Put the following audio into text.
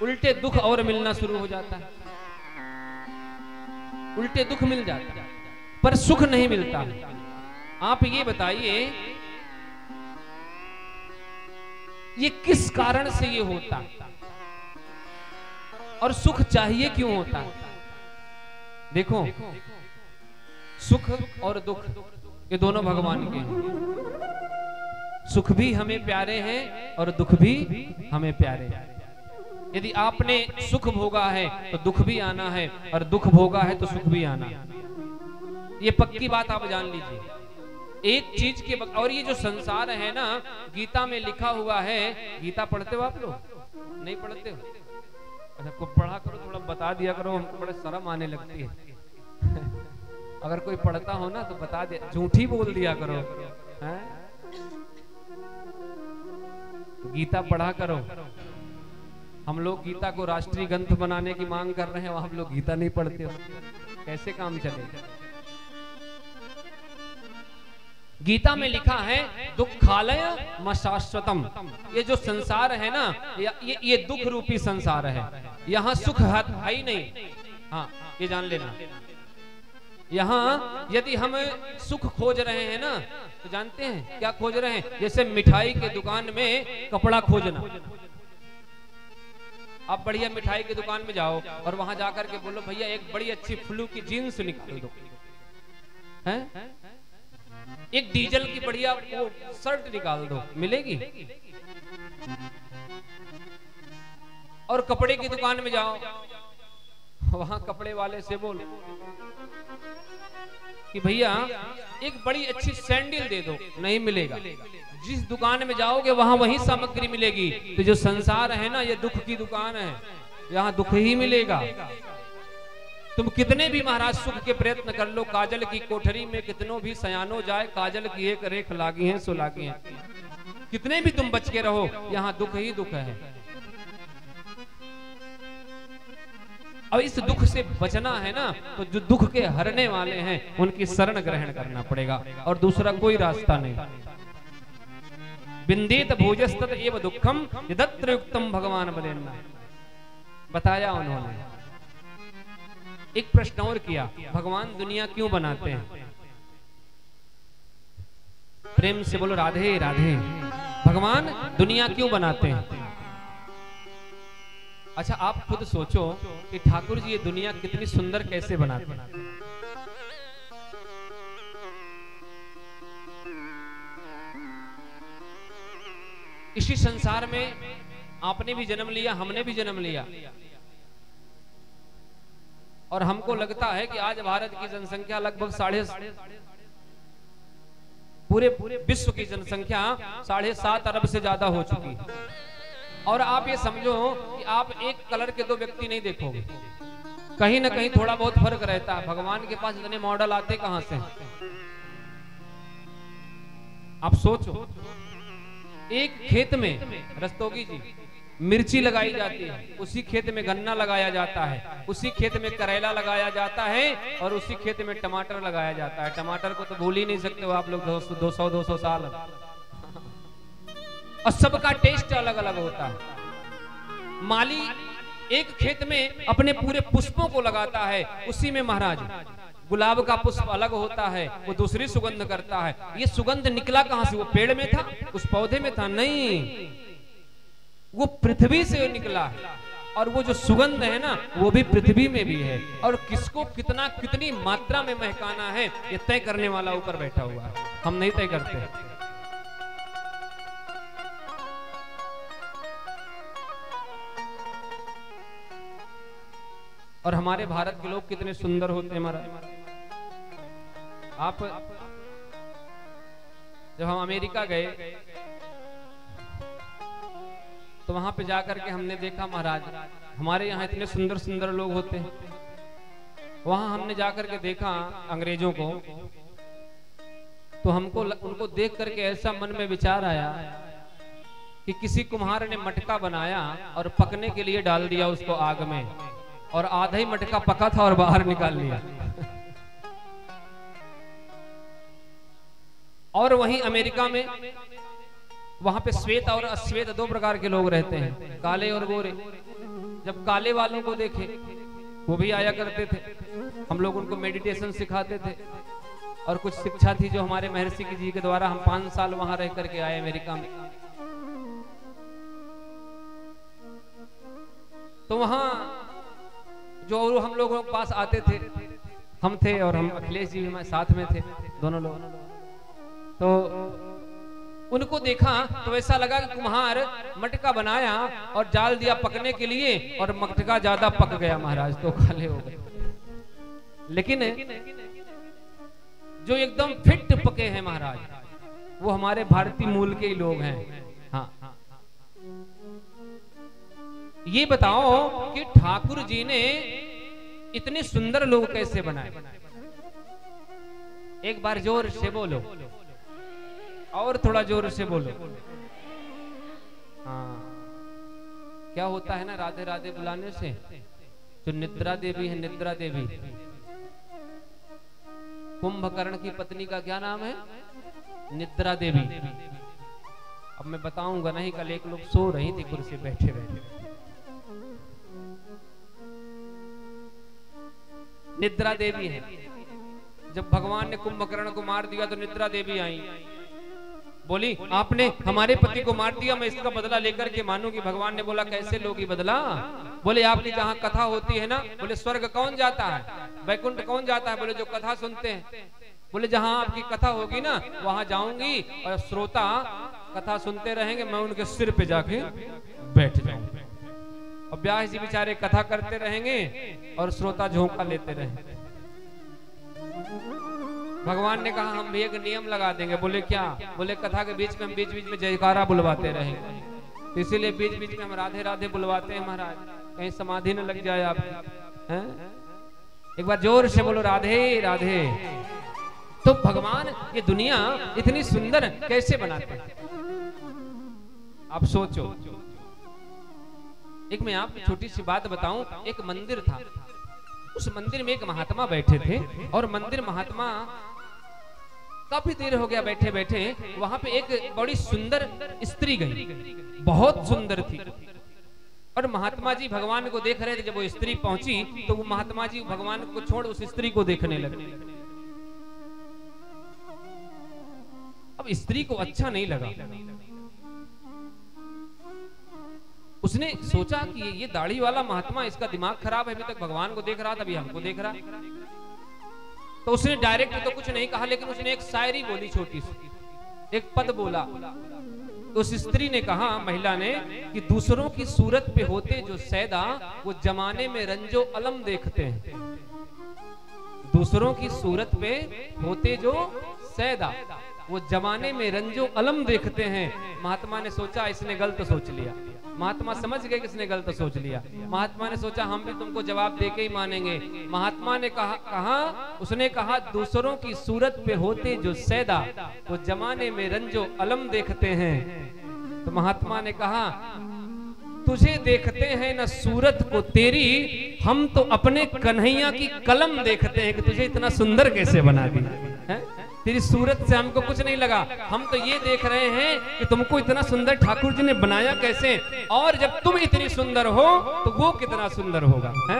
उल्टे दुख और मिलना शुरू हो जाता है, उल्टे दुख मिल जाता है, पर सुख नहीं मिलता। आप ये बताइए ये किस कारण से ये होता, और सुख चाहिए क्यों होता? देखो, सुख और दुख ये दोनों भगवान के हैं। सुख भी हमें प्यारे हैं और दुख भी हमें प्यारे हैं। यदि आपने सुख भोगा है तो दुख भी आना है, और दुख भोगा है तो सुख भी आना है। ये पक्की बात आप जान लीजिए। एक चीज के और ये जो संसार है ना, गीता में लिखा हुआ है। गीता पढ़ते हो आप लोग? नहीं पढ़ते हो? अच्छा, को पढ़ा करो, थोड़ा बता दिया करो, हमको बड़े शर्म आने लगती है। अगर कोई पढ़ता हो ना तो बता दे, झूठी बोल दिया करो। है? गीता पढ़ा करो। हम लोग गीता को राष्ट्रीय ग्रंथ बनाने की मांग कर रहे हैं, वहां आप लोग गीता नहीं पढ़ते हो, कैसे काम चलेगा? गीता में लिखा है दुखालय शाश्वतम। ये जो संसार है ना, ये दुख रूपी संसार है। यहाँ सुख है ही नहीं। हाँ, ये जान लेना। यहाँ यदि हम सुख खोज रहे हैं ना, तो जानते हैं क्या खोज रहे हैं? जैसे मिठाई के दुकान में कपड़ा खोजना। आप बढ़िया मिठाई की दुकान में जाओ और वहां जाकर के बोलो भैया एक बड़ी अच्छी फ्लू की जीन्स निकाल दो, हैं? एक डीजल की बढ़िया वो शर्ट निकाल दो, मिलेगी? और कपड़े की दुकान में जाओ, वहां कपड़े वाले से बोलो कि भैया एक बड़ी अच्छी सैंडल दे दो, नहीं मिलेगा। जिस दुकान में जाओगे वहां वही सामग्री मिलेगी। तो जो संसार है ना, ये दुख की दुकान है, यहाँ दुख ही मिलेगा। तुम कितने भी महाराज सुख के प्रयत्न कर लो, काजल की कोठरी में कितनों भी सयानो जाए, काजल की एक रेख लागी है सो लागी है। कितने भी तुम बच के रहो, यहाँ दुख ही दुख है। और इस दुख से बचना है ना, तो जो दुख के हरने वाले हैं उनकी शरण ग्रहण करना पड़ेगा, और दूसरा कोई रास्ता नहीं। बिंदेत भोजस्तत एव दुखम यदत्र युक्तम भगवान बलेन्ना, बताया उन्होंने। एक प्रश्न और किया, भगवान दुनिया क्यों बनाते हैं? प्रेम से बोलो राधे राधे। भगवान दुनिया क्यों बनाते हैं? अच्छा, आप खुद सोचो कि ठाकुर जी ये दुनिया कितनी सुंदर कैसे बनाते हैं। इसी संसार में आपने भी जन्म लिया, हमने भी जन्म लिया, और हमको लगता है कि आज भारत की जनसंख्या लगभग पूरे विश्व की जनसंख्या 7.5 अरब से ज्यादा हो चुकी है। और आप ये समझो कि आप एक कलर के दो व्यक्ति नहीं देखोगे, कहीं ना कहीं थोड़ा बहुत फर्क रहता है। भगवान के पास इतने मॉडल आते कहां से? आप सोचो, एक खेत में रस्तोगी जी मिर्ची लगाई जाती है, उसी खेत में गन्ना लगाया जाता है, उसी खेत में करेला लगाया जाता है, और उसी खेत में टमाटर लगाया जाता है। टमाटर को तो भूल ही नहीं सकते हो आप लोग 200 साल। और सबका टेस्ट अलग अलग होता है। माली एक खेत में अपने पूरे पुष्पों को लगाता है, उसी में महाराज गुलाब का पुष्प अलग होता है, वो दूसरी सुगंध करता है। ये सुगंध निकला कहां से? वो पेड़ में था, उस पौधे में था? नहीं, वो पृथ्वी से निकला है। और वो जो सुगंध है ना, वो भी पृथ्वी में भी है। और किसको कितना कितनी मात्रा में महकाना है, ये तय करने वाला ऊपर बैठा हुआ है, हम नहीं तय करते। और हमारे भारत के लोग कितने सुंदर होते हैं महाराज। आप जब हम अमेरिका गए तो वहां पे जाकर के हमने देखा महाराज, हमारे यहाँ इतने सुंदर सुंदर लोग होते हैं। वहां हमने जाकर के देखा अंग्रेजों को, तो हमको उनको देख करके ऐसा मन में विचार आया कि किसी कुम्हार ने मटका बनाया और पकने के लिए डाल दिया उसको आग में, और आधा ही मटका पका था और बाहर निकाल लिया। और वहीं अमेरिका में, वहां पे श्वेत और अश्वेत 2 प्रकार के लोग रहते हैं, काले और गोरे। जब काले वालों को देखे, वो भी आया करते थे, हम लोग उनको मेडिटेशन सिखाते थे। और कुछ शिक्षा थी जो हमारे महर्षि जी के द्वारा, हम 5 साल वहां रह करके आए अमेरिका में। तो वहां जो हम लोगों के पास आते थे, हम थे और हम अखिलेश जी भी साथ में थे, दोनों लोग। तो उनको देखा तो ऐसा लगा कि कुम्हार मटका बनाया और डाल दिया पकने के लिए, और मटका ज्यादा पक गया महाराज, तो काले हो गए। लेकिन जो एकदम फिट पके हैं महाराज, वो हमारे भारतीय मूल के ही लोग हैं। हाँ, ये बताओ कि ठाकुर जी ने इतने सुंदर लोग कैसे बनाए? एक बार जोर से बोलो, और थोड़ा जोर से बोलो। हाँ, क्या होता है ना राधे राधे बुलाने से, जो निद्रा देवी है, निद्रा देवी, कुंभकर्ण की पत्नी का क्या नाम है? निद्रा देवी। अब मैं बताऊंगा नहीं, कल एक लोग सो रही थी कुर्सी बैठे बैठे। निद्रा देवी है। जब भगवान ने कुंभकर्ण को मार दिया तो निद्रा देवी आई, बोली आपने हमारे पति को मार दिया, मैं इसका बदला लेकर के मानूंगी। भगवान ने बोला कैसे लोगी बदला? बोले आपकी जहाँ कथा होती है ना, बोले स्वर्ग कौन जाता है, वैकुंठ कौन जाता है? बोले जो कथा सुनते हैं। बोले जहाँ आपकी कथा होगी ना वहां जाऊंगी, और श्रोता कथा सुनते रहेंगे, मैं उनके सिर पे जाके बैठ जाऊंगा। और व्यास जी बेचारे कथा करते रहेंगे और श्रोता झोंका लेते रहेंगे। भगवान ने कहा हम भी एक नियम लगा देंगे। बोले क्या? बोले कथा के बीच में हम बीच बीच में जयकारा बुलवाते रहेंगे, तो इसीलिए बीच बीच में हम राधे राधे बुलवाते हैं महाराज, कहीं समाधि न लग जाए आपकी। एक बार जोर से बोलो राधे राधे। तो भगवान ये दुनिया इतनी सुंदर कैसे बनाते हैं? आप सोचो। एक मैं आपको छोटी सी बात बताऊं। एक मंदिर था, उस मंदिर में एक महात्मा बैठे थे, और मंदिर महात्मा काफी देर हो गया बैठे बैठे। वहां पे एक बड़ी सुंदर स्त्री गई, बहुत सुंदर थी, और महात्मा जी भगवान को देख रहे थे। जब वो स्त्री पहुंची तो वो महात्मा जी भगवान को छोड़ उस स्त्री को देखने लगे। अब स्त्री को अच्छा नहीं लगा। उसने सोचा कि ये दाढ़ी वाला महात्मा, इसका दिमाग खराब है, अभी तक भगवान को देख रहा था, अभी हमको देख रहा। तो उसने डायरेक्ट तो कुछ नहीं कहा, लेकिन उसने एक शायरी बोली, छोटी सी एक पद बोला। तो उस स्त्री ने कहा, महिला ने, कि दूसरों की सूरत पे होते जो सैदा, वो जमाने में रंजो अलम देखते हैं। दूसरों की सूरत पे होते जो सैदा, वो जमाने में रंजो अलम देखते हैं। महात्मा ने सोचा इसने गलत सोच लिया। महात्मा समझ गए किसने गलत सोच लिया। महात्मा ने सोचा हम भी तुमको जवाब देके ही मानेंगे। महात्मा ने कहा उसने कहा दूसरों की सूरत पे होते जो सैदा, वो जमाने में रंजो अलम देखते हैं। तो महात्मा ने कहा तुझे देखते हैं न सूरत को तेरी, हम तो अपने कन्हैया की कलम देखते हैं कि तुझे इतना सुंदर कैसे बना दी है? तेरी सूरत से हमको कुछ नहीं लगा, हम तो ये देख रहे हैं कि तुमको इतना सुंदर ठाकुर जी ने बनाया कैसे, और जब तुम इतनी सुंदर हो तो वो कितना सुंदर होगा है?